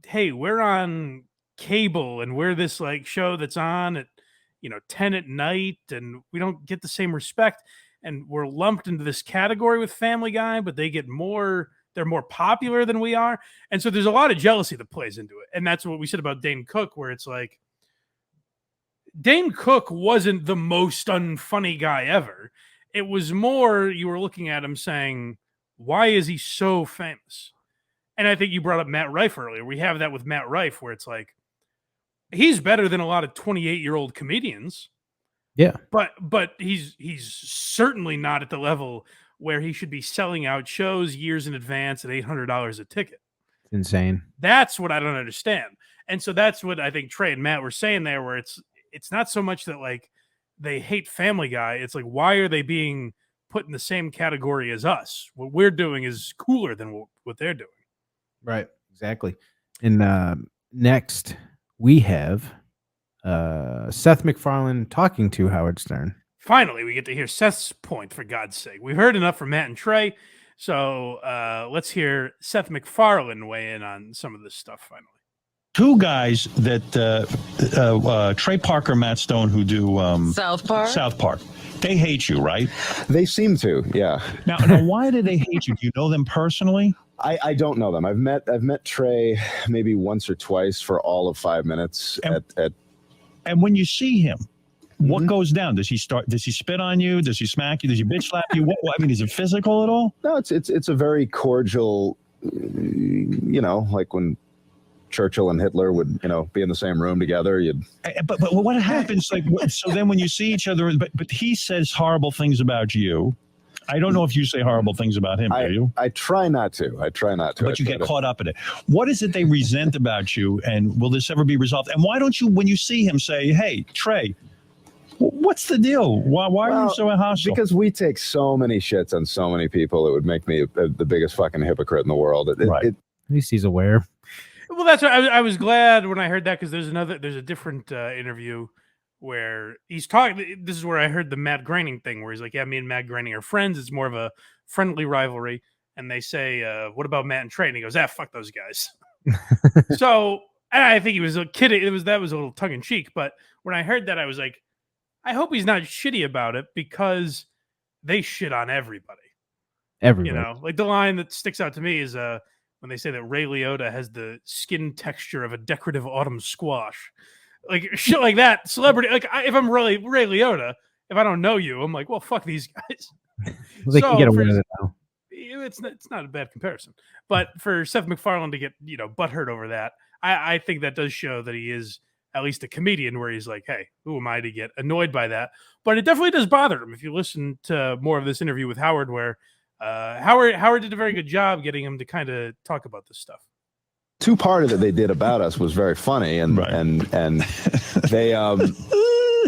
hey, we're on cable and we're this like show that's on at 10 at night, and we don't get the same respect, and we're lumped into this category with Family Guy, but they're more popular than we are. And so there's a lot of jealousy that plays into it. And that's what we said about Dane Cook, where it's like Dane Cook wasn't the most unfunny guy ever. It was more you were looking at him saying, why is he so famous? And I think you brought up Matt Rife earlier. We have that with Matt Rife, where it's like, he's better than a lot of 28-year-old comedians. Yeah. But he's certainly not at the level where he should be selling out shows years in advance at $800 a ticket. It's insane. That's what I don't understand. And so that's what I think Trey and Matt were saying there, where it's not so much that like they hate Family Guy. It's like, why are they being put in the same category as us? What we're doing is cooler than what they're doing. Right. Exactly. And next we have Seth MacFarlane talking to Howard Stern. Finally, we get to hear Seth's point, for God's sake. We've heard enough from Matt and Trey, so let's hear Seth MacFarlane weigh in on some of this stuff finally. Two guys that Trey Parker, Matt Stone, who do South Park. They hate you, right? They seem to, yeah. Now, why do they hate you? Do you know them personally? I don't know them. I've met Trey maybe once or twice for all of 5 minutes and when you see him, what goes down? Does he spit on you? Does he smack you? Does he bitch slap you? I mean, is it physical at all? No, it's a very cordial, like when Churchill and Hitler would, be in the same room together. But what happens? Like, so then when you see each other, but he says horrible things about you. I don't know if you say horrible things about him, do you? I try not to. But you get caught up in it. What is it they resent about you, and will this ever be resolved? And why don't you, when you see him, say, hey, Trey, what's the deal? Why are you so hostile? Because we take so many shits on so many people, it would make me the biggest fucking hypocrite in the world. At least he's aware. Well, that's what I was glad when I heard that, because there's a different interview where he's talking. This is where I heard the Matt Groening thing, where he's like, yeah, me and Matt Groening are friends. It's more of a friendly rivalry. And they say, what about Matt and Trey? And he goes, fuck those guys. So I think he was kidding. That was a little tongue in cheek. But when I heard that, I was like, I hope he's not shitty about it, because they shit on everybody. Everybody. Like the line that sticks out to me is when they say that Ray Liotta has the skin texture of a decorative autumn squash. Like shit like that. Celebrity. Like if I'm really Ray Liotta, if I don't know you, I'm like, well, fuck these guys. Well, they can get away with it now. It's not a bad comparison. But for Seth MacFarlane to get butthurt over that, I think that does show that he is at least a comedian, where he's like, hey, who am I to get annoyed by that? But it definitely does bother him. If you listen to more of this interview with Howard, where Howard did a very good job getting him to kind of talk about this stuff. Two part of it they did about us was very funny, and they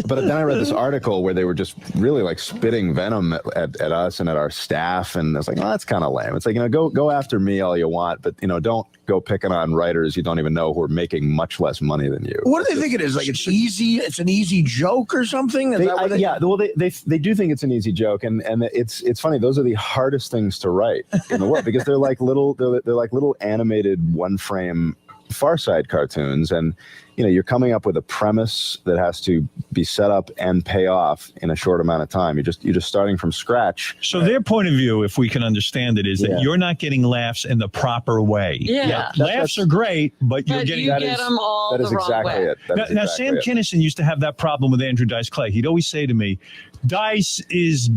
But then I read this article where they were just really like spitting venom at us and at our staff, and I was like, oh, that's kind of lame. It's like, go after me all you want, but don't go picking on writers you don't even know who are making much less money than you. What do they think it is? Like it's easy? It's an easy joke or something? Yeah, well, they do think it's an easy joke, and it's funny. Those are the hardest things to write in the world because they're like little animated one frame Far Side cartoons, and you're coming up with a premise that has to be set up and pay off in a short amount of time. You're just starting from scratch. So their point of view, if we can understand it, is that you're not getting laughs in the proper way. Yeah. Laughs are great, but you're getting them all that is the wrong exactly way. it. That is now exactly Sam it. Kinison used to have that problem with Andrew Dice Clay. He'd always say to me, Dice is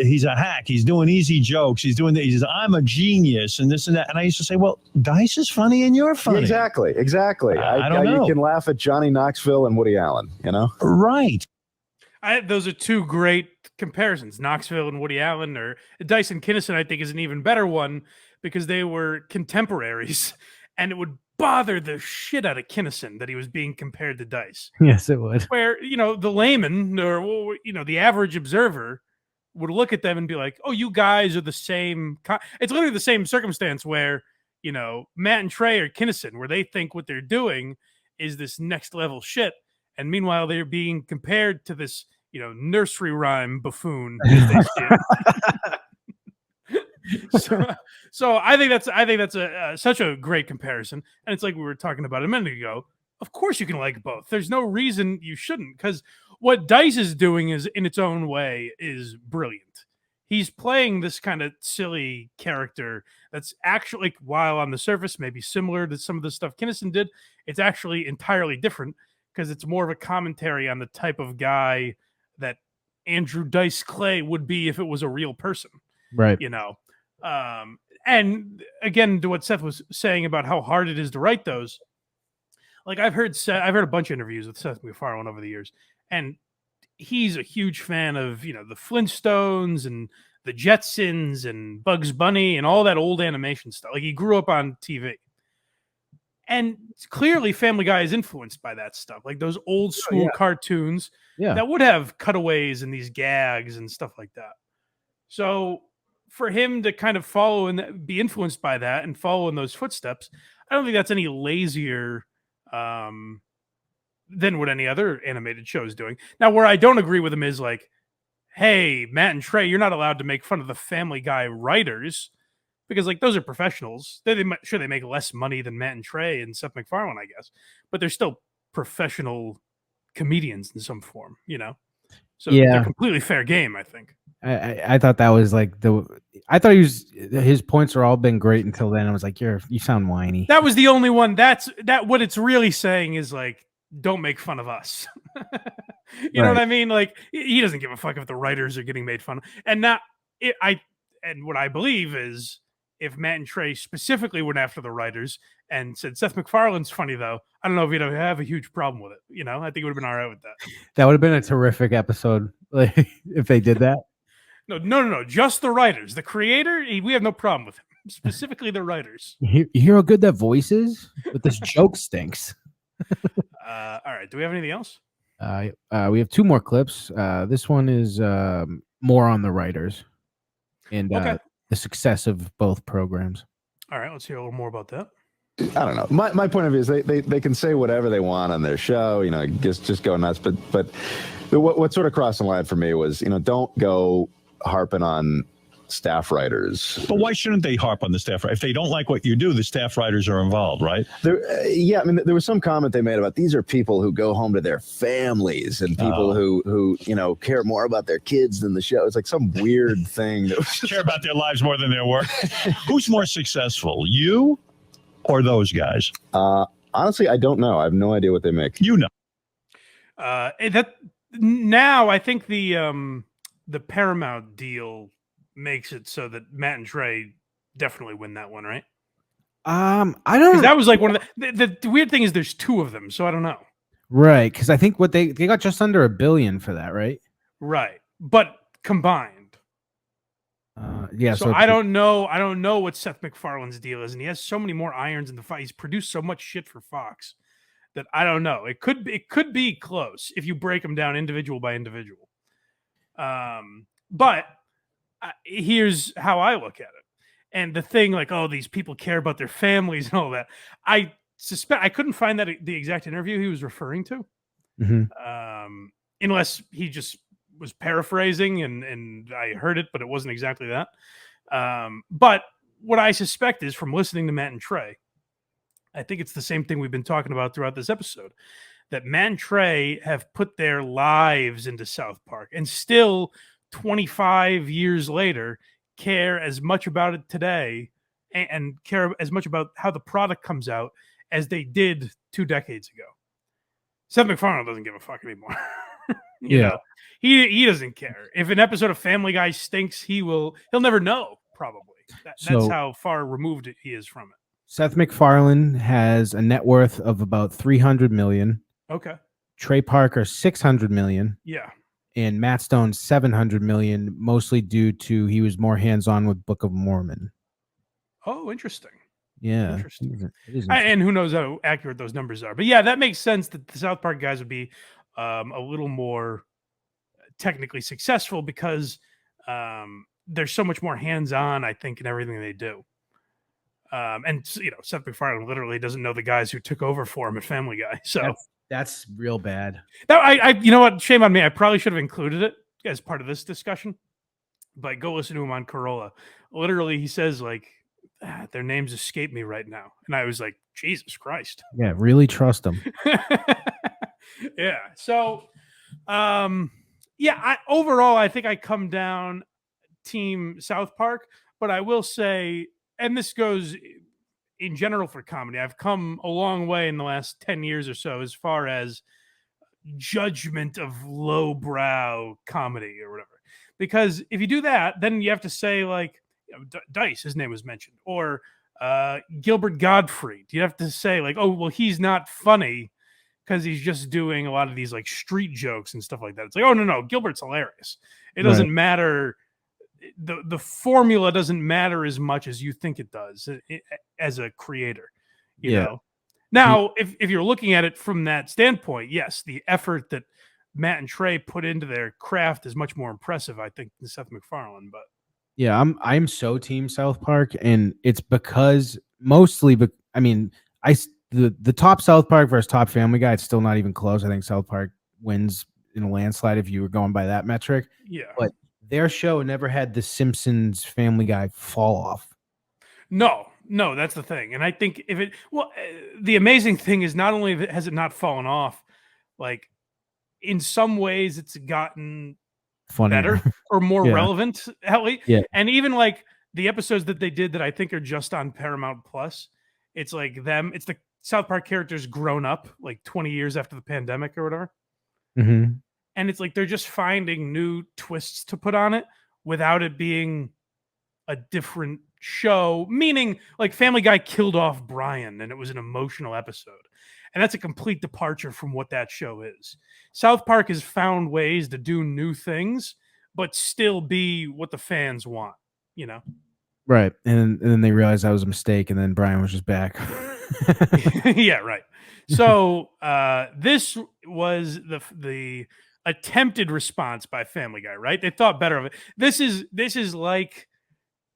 he's a hack. He's doing easy jokes. He says, I'm a genius and this and that. And I used to say, well, Dice is funny and you're funny. Exactly. I don't know. You can laugh at Johnny Knoxville and Woody Allen, Right. Those are two great comparisons, Knoxville and Woody Allen, or Dice and Kinison, I think, is an even better one because they were contemporaries, and it would bother the shit out of Kinison that he was being compared to Dice. Yes, it would. Where, the layman or, the average observer would look at them and be like, oh, you guys are the same. It's literally the same circumstance where, Matt and Trey are Kinison, where they think what they're doing is this next level shit. And meanwhile, they're being compared to this, nursery rhyme buffoon. As they see it. So I think that's such a great comparison. And it's like we were talking about a minute ago. Of course you can like both. There's no reason you shouldn't, because what Dice is doing is in its own way is brilliant. He's playing this kind of silly character that's actually, while on the surface maybe similar to some of the stuff Kinison did, it's actually entirely different because it's more of a commentary on the type of guy that Andrew Dice Clay would be if it was a real person. Right. And again, to what Seth was saying about how hard it is to write those, like I've heard a bunch of interviews with Seth MacFarlane over the years, and he's a huge fan of, the Flintstones and the Jetsons and Bugs Bunny and all that old animation stuff. Like he grew up on TV. And clearly Family Guy is influenced by that stuff. Like those old school cartoons that would have cutaways and these gags and stuff like that. So for him to kind of follow and be influenced by that and follow in those footsteps, I don't think that's any lazier than what any other animated show is doing. Now, where I don't agree with him is like, hey, Matt and Trey, you're not allowed to make fun of the Family Guy writers because like those are professionals. They make less money than Matt and Trey and Seth MacFarlane, I guess, but they're still professional comedians in some form, So they're completely fair game, I think. I thought that was like I thought his points are all been great until then. I was like, you sound whiny. That was the only one. What it's really saying is like, don't make fun of us. You know what I mean? Like he doesn't give a fuck if the writers are getting made fun of. And what I believe is if Matt and Trey specifically went after the writers and said Seth MacFarlane's funny though, I don't know if you'd have a huge problem with it. I think it would have been all right with that. That would have been a terrific episode if they did that. No. Just the writers. The creator, we have no problem with him. Specifically the writers. You hear how good that voice is? But this joke stinks. All right. Do we have anything else? We have two more clips. This one is more on the writers and the success of both programs. All right. Let's hear a little more about that. I don't know. My point of view is they can say whatever they want on their show, just go nuts. But what sort of crossed the line for me was, don't go harping on staff writers. But why shouldn't they harp on the staff? If they don't like what you do, the staff writers are involved, right? There was some comment they made about these are people who go home to their families and people who care more about their kids than the show. It's like some weird thing that care about their lives more than their work. Who's more successful, you or those guys? Honestly, I don't know. I have no idea what they make. Now I think the Paramount deal makes it so that Matt and Trey definitely win that one, right? I don't. That was like one of the weird thing is there's two of them, so I don't know. Right, because I think what they got just under $1 billion for that, right? Right, but combined. Yeah. So I don't know. I don't know what Seth MacFarlane's deal is, and he has so many more irons in the fire. He's produced so much shit for Fox that I don't know. It could be close if you break them down individual by individual. But here's how I look at it. And the thing, like, oh, these people care about their families and all that. I suspect I couldn't find that the exact interview he was referring to, unless he just was paraphrasing and I heard it, but it wasn't exactly that. But what I suspect is from listening to Matt and Trey, I think it's the same thing we've been talking about throughout this episode, that Matt and Trey have put their lives into South Park and still 25 years later care as much about it today and care as much about how the product comes out as they did 2 decades ago. Seth MacFarlane doesn't give a fuck anymore. You know, he doesn't care. If an episode of Family Guy stinks, he'll never know, probably. That's how far removed he is from it. Seth MacFarlane has a net worth of about $300 million. Okay. Trey Parker, $600 million. Yeah. And Matt Stone, $700 million, mostly due to he was more hands-on with Book of Mormon. Oh, interesting. Yeah. Interesting. It is And who knows how accurate those numbers are. But yeah, that makes sense that the South Park guys would be a little more technically successful because they're so much more hands-on, I think, in everything they do. And, Seth MacFarlane literally doesn't know the guys who took over for him at Family Guy. So that's real bad. You know what? Shame on me. I probably should have included it as part of this discussion. But go listen to him on Corolla. Literally, he says, like, their names escape me right now. And I was like, Jesus Christ. Yeah, really trust them. Yeah. So, overall, I think I come down Team South Park. But I will say, and this goes in general for comedy, I've come a long way in the last 10 years or so as far as judgment of lowbrow comedy or whatever. Because if you do that, then you have to say, like, Dice, his name was mentioned, or Gilbert Gottfried. You have to say, like, oh, well, he's not funny because he's just doing a lot of these, like, street jokes and stuff like that. It's like, oh, no, Gilbert's hilarious. It doesn't matter. The formula doesn't matter as much as you think it does as a creator, you know. Now, if you're looking at it from that standpoint, yes, the effort that Matt and Trey put into their craft is much more impressive, I think, than Seth MacFarlane. But yeah, I'm so Team South Park, and it's because mostly, but I mean, the top South Park versus top Family Guy, it's still not even close. I think South Park wins in a landslide if you were going by that metric. Yeah, but their show never had the Simpsons Family Guy fall off. No, that's the thing. And I think the amazing thing is not only has it not fallen off, like in some ways it's gotten funnier, better or more relevant. Yeah. And even like the episodes that they did that I think are just on Paramount Plus, it's like it's the South Park characters grown up like 20 years after the pandemic or whatever. Mm-hmm. And it's like they're just finding new twists to put on it without it being a different show. Meaning, like, Family Guy killed off Brian, and it was an emotional episode. And that's a complete departure from what that show is. South Park has found ways to do new things, but still be what the fans want, you know? Right. And then they realized that was a mistake, and then Brian was just back. Yeah, right. So this was the attempted response by Family Guy, right? They thought better of it. This is like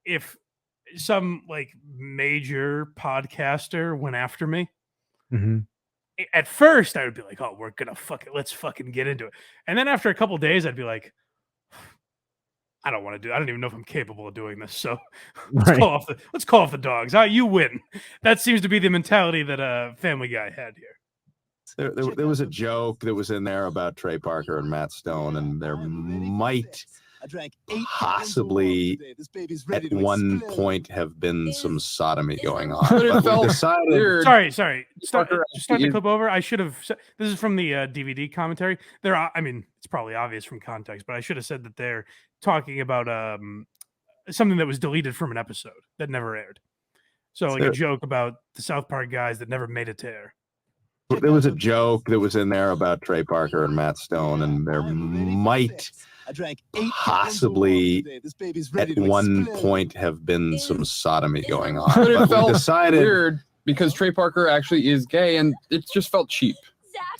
if some like major podcaster went after me. Mm-hmm. At first, I would be like, "Oh, we're gonna let's fucking get into it." And then after a couple of days, I'd be like, "I don't want to do. I don't even know if I'm capable of doing this." So let's call off the dogs. You win. That seems to be the mentality that Family Guy had here. There was a joke that was in there about Trey Parker and Matt Stone, and there might possibly at one point have been some sodomy going on. But we decided, Sorry. Start the clip over. I should have. This is from the DVD commentary. I mean, it's probably obvious from context, but I should have said that they're talking about something that was deleted from an episode that never aired. So like a joke about the South Park guys that never made it to air. There was a joke that was in there about Trey Parker and Matt Stone, and there might possibly at one point have been some sodomy going on. But we decided because Trey Parker actually is gay, and it just felt cheap.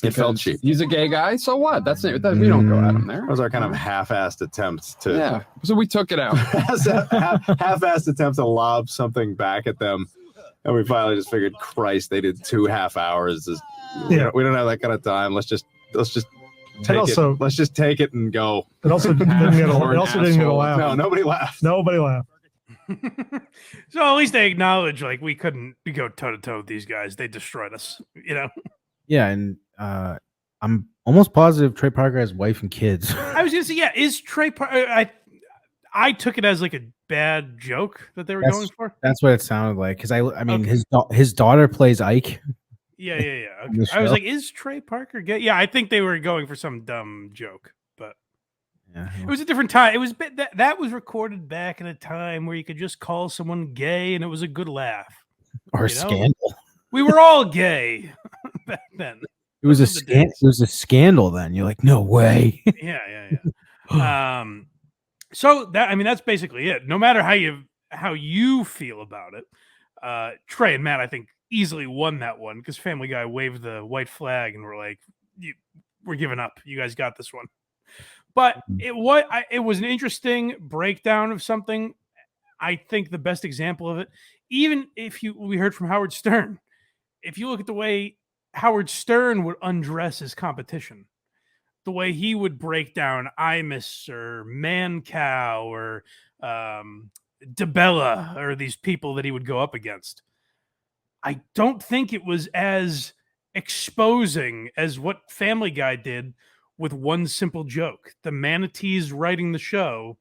It felt cheap. He's a gay guy, so what? That's it. We don't go at him there. That was our kind of half-assed attempt to. Yeah. So we took it out. half-assed attempt to lob something back at them, and we finally just figured, Christ, they did 2 half hours. We don't have that kind of time. Let's just take it. Let's just take it and go. It also didn't get a laugh. No, nobody laughed. Nobody laughed. So at least they acknowledge like we couldn't go toe to toe with these guys. They destroyed us. Yeah, and I'm almost positive Trey Parker has wife and kids. I was gonna say, yeah, is Trey Parker? I took it as like a bad joke that they were going for. That's what it sounded like. Because I mean, his daughter plays Ike. Yeah. Okay. I was like, is Trey Parker gay? Yeah, I think they were going for some dumb joke, but it was a different time. It was that was recorded back in a time where you could just call someone gay and it was a good laugh or a scandal. We were all gay back then. It was a scandal. It was a scandal then. You're like, no way. Yeah. So that's basically it. No matter how you feel about it, Trey and Matt, I think, easily won that one because Family Guy waved the white flag and we're like, we're giving up. You guys got this one. But it was an interesting breakdown of something. I think the best example of it, even if we heard from Howard Stern. If you look at the way Howard Stern would undress his competition, the way he would break down Imus or Man Cow or DeBella or these people that he would go up against, I don't think it was as exposing as what Family Guy did with one simple joke. The Manatees writing the show,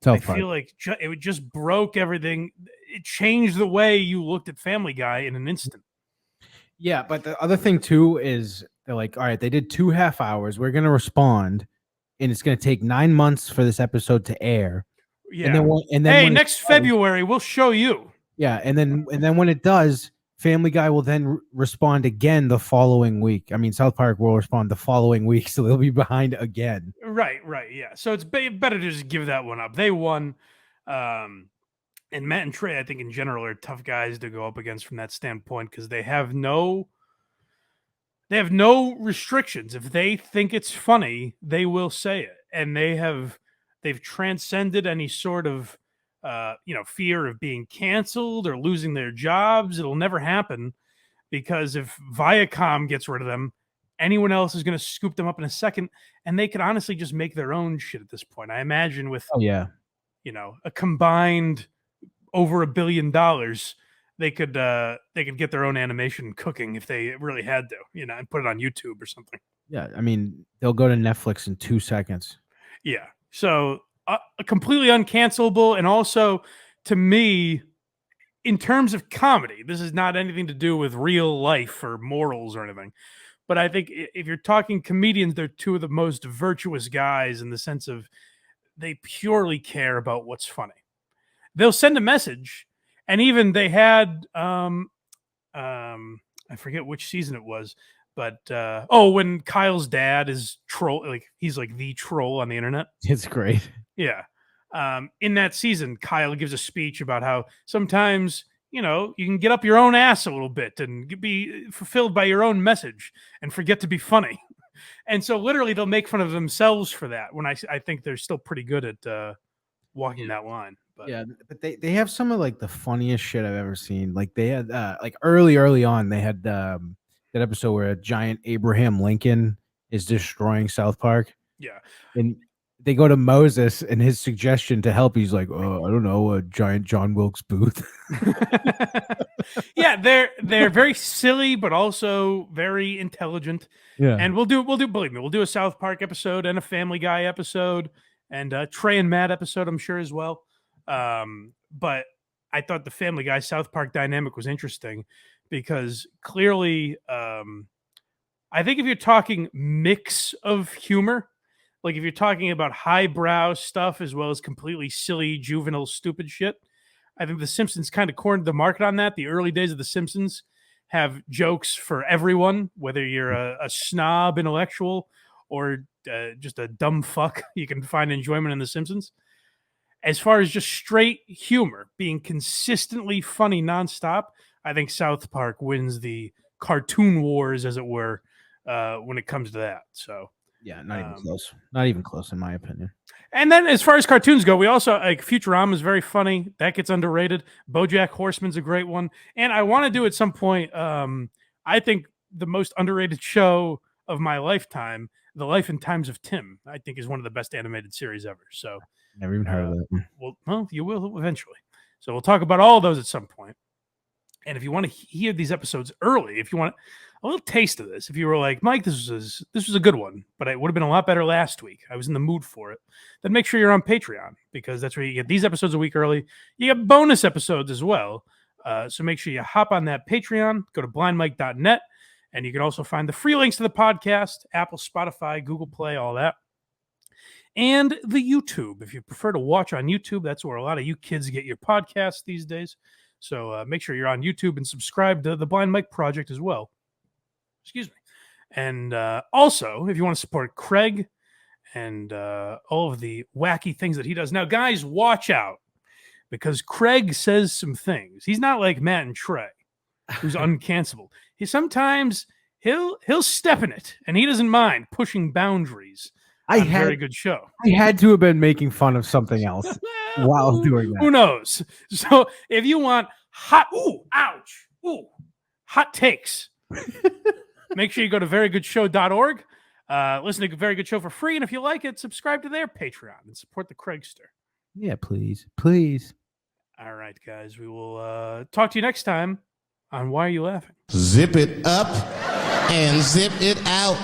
I feel like it just broke everything. It changed the way you looked at Family Guy in an instant. Yeah, but the other thing too is they're like, all right, they did 2 half hours. We're going to respond, and it's going to take 9 months for this episode to air. Yeah. And then next February we'll show you. Yeah, and then when it does, Family Guy will then respond again the following week. I mean, South Park will respond the following week, so they'll be behind again. Right, yeah. So it's better to just give that one up. They won. And Matt and Trey, I think in general, are tough guys to go up against from that standpoint because they have no restrictions. If they think it's funny, they will say it, and they've transcended any sort of fear of being canceled or losing their jobs. It'll never happen because if Viacom gets rid of them, anyone else is going to scoop them up in a second, and they could honestly just make their own shit at this point. I imagine with a combined over $1 billion, they could get their own animation cooking if they really had to, and put it on YouTube or something. Yeah, I mean, they'll go to Netflix in 2 seconds. Yeah, so completely uncancelable, and also to me, in terms of comedy, this is not anything to do with real life or morals or anything. But I think if you're talking comedians, they're two of the most virtuous guys in the sense of they purely care about what's funny. They'll send a message, and even they had I forget which season it was, but when Kyle's dad is troll, like he's like the troll on the internet. It's great. Yeah. In that season, Kyle gives a speech about how sometimes, you can get up your own ass a little bit and be fulfilled by your own message and forget to be funny. And so literally they'll make fun of themselves for that when I think they're still pretty good at walking that line. But. Yeah, but they have some of like the funniest shit I've ever seen. Like they had like early on they had that episode where a giant Abraham Lincoln is destroying South Park. Yeah. And they go to Moses and his suggestion to help. He's like, oh, I don't know, a giant John Wilkes Booth. Yeah, they're very silly, but also very intelligent. Yeah. And believe me, we'll do a South Park episode and a Family Guy episode and a Trey and Matt episode, I'm sure, as well. But I thought the Family Guy South Park dynamic was interesting because clearly, I think if you're talking mix of humor, like if you're talking about highbrow stuff as well as completely silly, juvenile, stupid shit, I think The Simpsons kind of cornered the market on that. The early days of The Simpsons have jokes for everyone, whether you're a snob intellectual or just a dumb fuck. You can find enjoyment in The Simpsons. As far as just straight humor, being consistently funny nonstop, I think South Park wins the cartoon wars, as it were, when it comes to that. So yeah, not even close. Not even close, in my opinion. And then as far as cartoons go, we also like Futurama is very funny. That gets underrated. BoJack Horseman's a great one. And I want to do at some point, I think the most underrated show of my lifetime, The Life and Times of Tim, I think is one of the best animated series ever. So never even heard of it. Well, you will eventually. So we'll talk about all of those at some point. And if you want to hear these episodes early, if you want a little taste of this, if you were like, Mike, this was a good one, but it would have been a lot better last week, I was in the mood for it, then make sure you're on Patreon, because that's where you get these episodes a week early. You get bonus episodes as well. So make sure you hop on that Patreon, go to blindmike.net, and you can also find the free links to the podcast, Apple, Spotify, Google Play, all that. And the YouTube. If you prefer to watch on YouTube, that's where a lot of you kids get your podcasts these days. So make sure you're on YouTube and subscribe to the Blind Mike Project as well. Excuse me. And also, if you want to support Craig and all of the wacky things that he does. Now, guys, watch out, because Craig says some things. He's not like Matt and Trey, who's uncancelable. He'll step in it, and he doesn't mind pushing boundaries. Very good show. I had to have been making fun of something else while doing that. Who knows? So if you want hot takes, make sure you go to verygoodshow.org. Listen to Very Good Show for free, and if you like it, subscribe to their Patreon and support the Craigster. Yeah, please. Please. All right, guys. We will talk to you next time on Why Are You Laughing? Zip it up and zip it out.